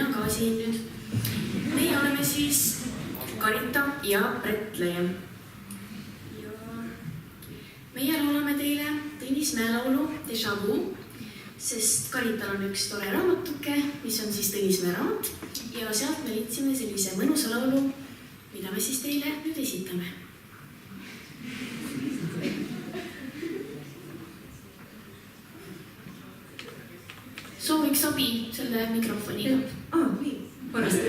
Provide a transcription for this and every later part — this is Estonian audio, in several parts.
mina ka siin nüüd. Meie oleme siis Karita ja Bretlejem. Ja meie laulame teile Tõnis Mäe laulu Déjà Vu, sest Karital on üks tore raamatuke, mis on siis Tõnis Mäe raamat ja sealt me leidsime sellise mõnusa laulu, mida me siis teile nüüd esitame. Sooviks abi selle mikrofoniga. Nii, korrast.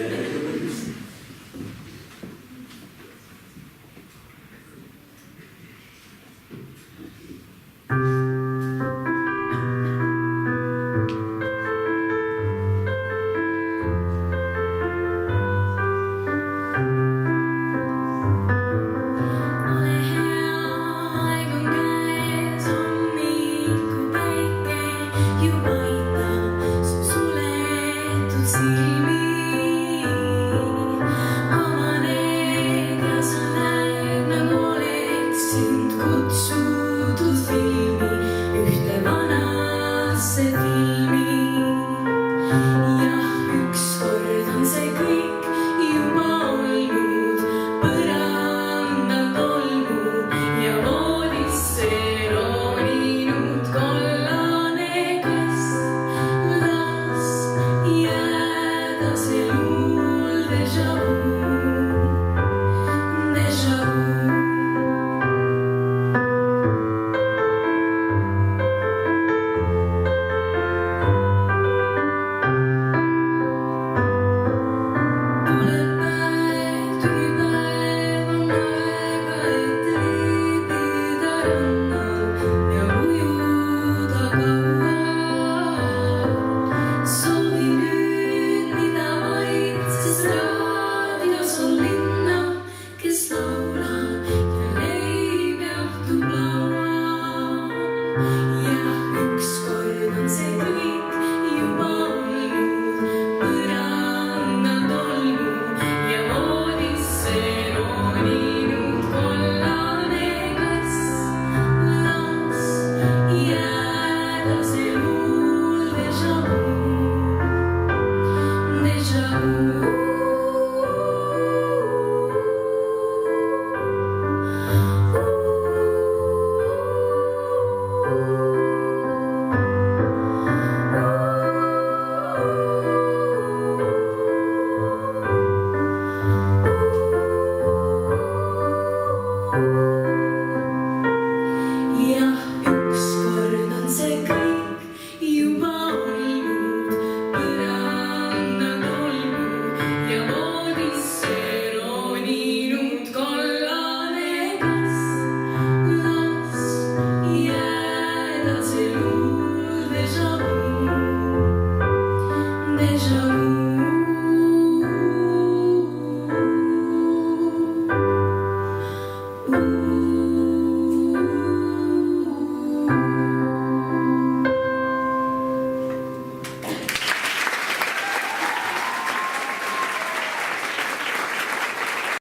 Déjà vu.